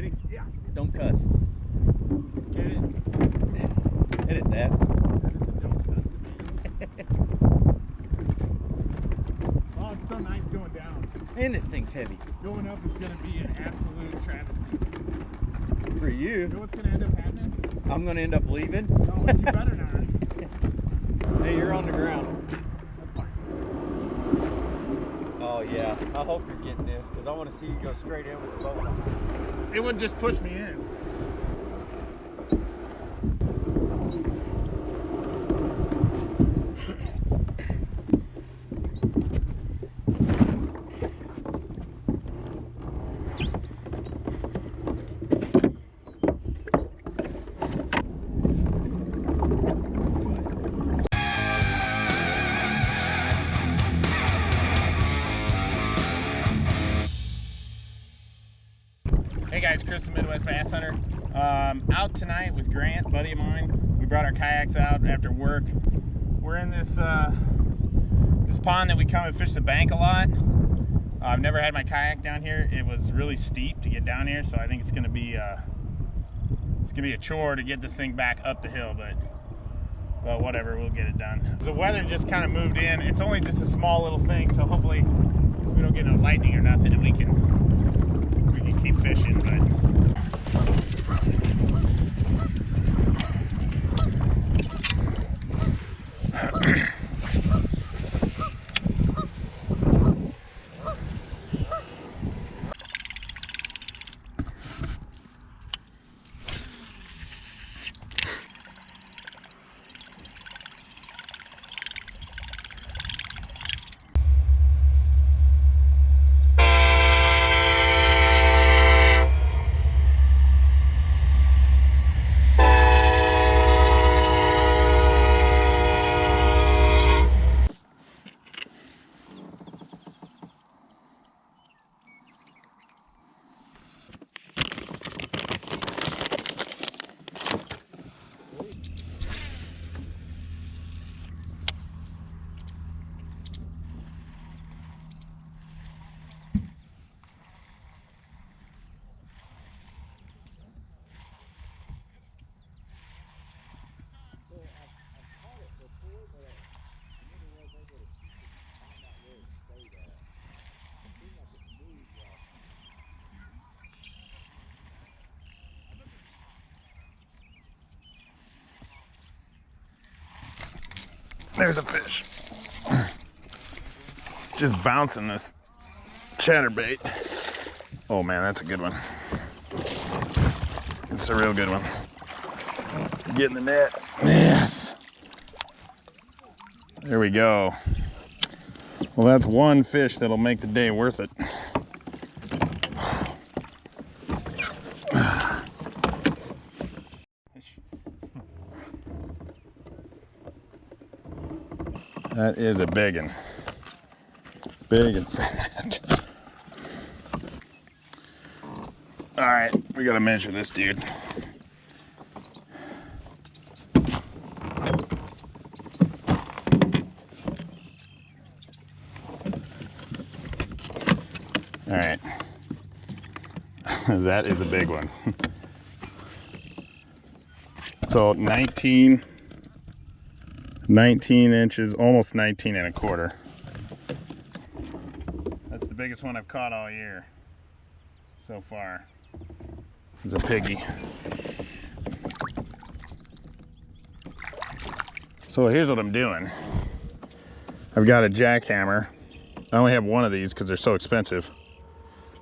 ready? Yeah. Don't cuss. Edit. Edit that. Edit the don't cuss. Oh, it's so nice going down. And this thing's heavy. Going up is going to be an absolute travesty. For you. You know what's going to end up happening? I'm going to end up leaving. No, you better not. Hey, you're on the ground. That's fine. Oh, yeah. I hope you're getting this because I want to see you go straight in with the boat. It would just push me in. Hey guys, Chris the Midwest Bass Hunter. Out tonight with Grant, buddy of mine. We brought our kayaks out after work. We're in this this pond that we come and fish the bank a lot. I've never had my kayak down here. It was really steep to get down here, so I think it's gonna be a chore to get this thing back up the hill, but whatever, we'll get it done. The weather just kind of moved in. It's only just a small little thing, so hopefully we don't get no lightning or nothing, and we can keep fishing. But there's a fish. Just bouncing this chatterbait. Oh man, that's a good one. It's a real good one. Get in the net. Yes. There we go. Well, that's one fish that'll make the day worth it. That is a big one. Big and fat. All right, we gotta measure this dude. All right. That is a big one. So 19 inches, almost 19 and a quarter. That's the biggest one I've caught all year so far. It's a piggy. So here's what I'm doing. I've got a Jackhammer. I only have one of these because they're so expensive.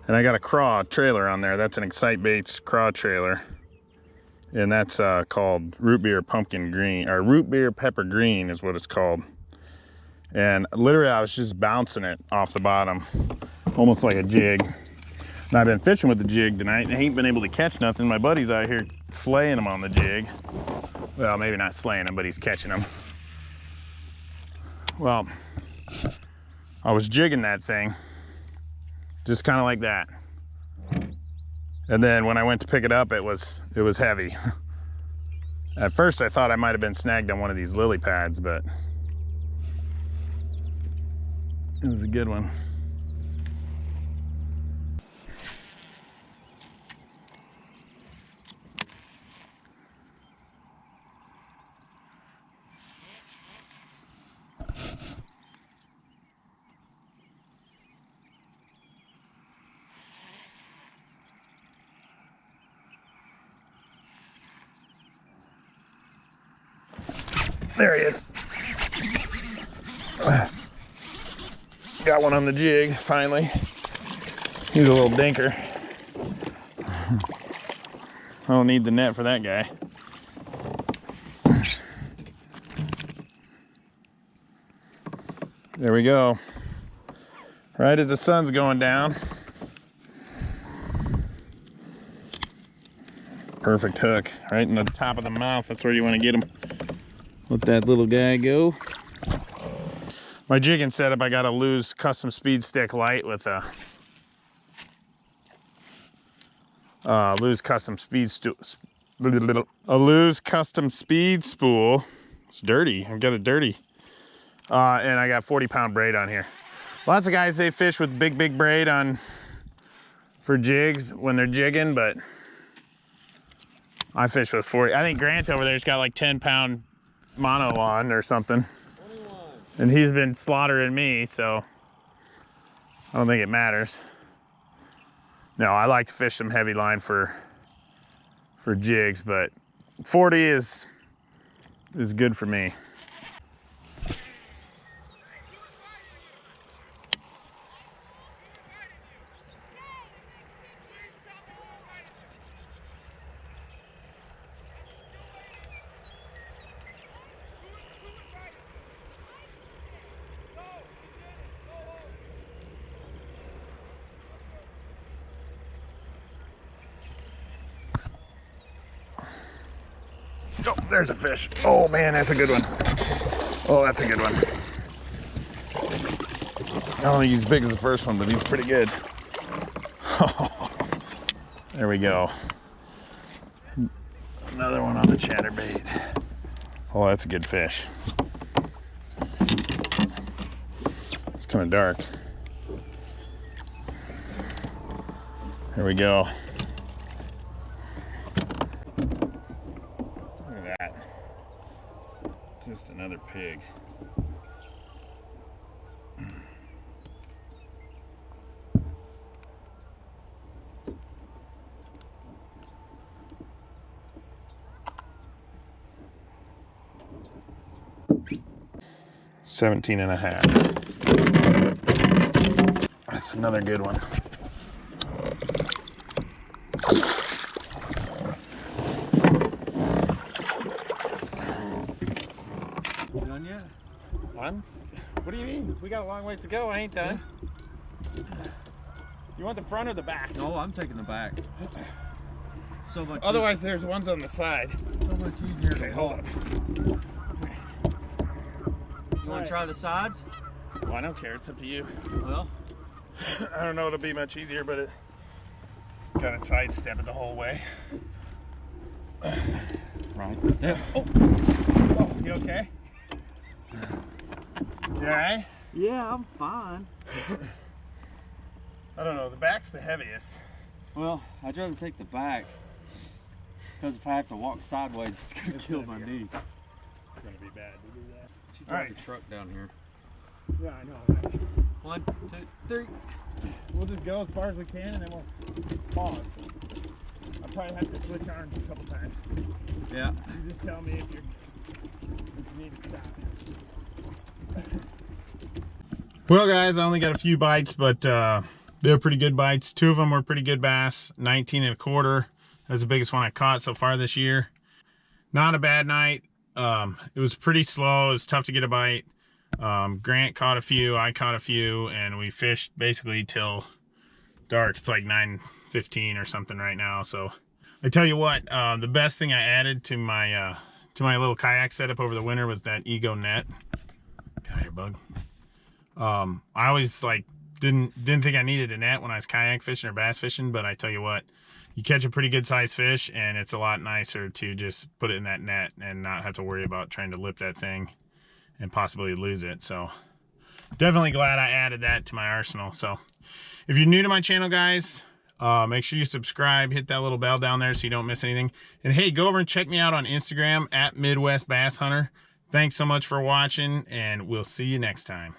And I got a craw trailer on there. That's an Excitebaits craw trailer. And that's called root beer pumpkin green, or root beer pepper green is what it's called. And literally I was just bouncing it off the bottom, almost like a jig. And I've been fishing with the jig tonight and I ain't been able to catch nothing. My buddy's out here slaying them on the jig. Well, maybe not slaying them, but he's catching them. Well, I was jigging that thing, just kind of like that. And then when I went to pick it up, it was heavy. At first I thought I might have been snagged on one of these lily pads, but it was a good one. There he is. Got one on the jig, finally. He's a little dinker. I don't need the net for that guy. There we go. Right as the sun's going down. Perfect hook, right in the top of the mouth. That's where you want to get him. Let that little guy go. My jigging setup, I got a Lew's custom speed stick light with a Lew's custom speed spool. It's dirty. I've got it dirty. And I got 40-pound braid on here. Lots of guys, they fish with big braid on for jigs when they're jigging, but I fish with 40. I think Grant over there's got like 10-pound mono on or something. 21. And he's been slaughtering me, so I don't think it matters. No, I like to fish some heavy line for jigs, but 40 is good for me. Oh, there's a fish. Oh man, that's a good one. Oh, that's a good one. I don't think he's as big as the first one, but he's pretty good. There we go. Another one on the chatterbait. Oh, that's a good fish. It's kind of dark. There we go. Just another pig. $17.5. That's another good one. Done yet? What do you mean? We got a long ways to go. I ain't done. You want the front or the back? No, I'm taking the back. So much. Otherwise, there's ones on the side. So much easier. Okay, hold up. You want to try the sides? Well, I don't care. It's up to you. Well, I don't know. It'll be much easier, but it got to sidestep it the whole way. right step. Oh, you okay? You all right? yeah, I'm fine. I don't know. The back's the heaviest. Well, I'd rather take the back because if I have to walk sideways, it's gonna kill my knee. It's gonna be bad to do that. You drive the truck down here. Yeah, I know. 1, 2, 3. We'll just go as far as we can, and then we'll pause. I'll probably have to switch arms a couple times. Yeah. You just tell me if you need to stop. Well, guys, I only got a few bites, but they were pretty good bites. 2 of them were pretty good bass. 19.25. That's the biggest one I caught so far this year. Not a bad night. It was pretty slow. It was tough to get a bite. Grant caught a few, I caught a few, and we fished basically till dark. It's like 9:15 or something right now. So I tell you what, the best thing I added to my little kayak setup over the winter was that Ego net. Get out of here, bug. I always didn't think I needed a net when I was kayak fishing or bass fishing, but I tell you what, you catch a pretty good sized fish and it's a lot nicer to just put it in that net and not have to worry about trying to lip that thing and possibly lose it. So definitely glad I added that to my arsenal. So if you're new to my channel, guys, make sure you subscribe, hit that little bell down there so you don't miss anything. And hey, go over and check me out on Instagram at Midwest Bass Hunter. Thanks so much for watching, and we'll see you next time.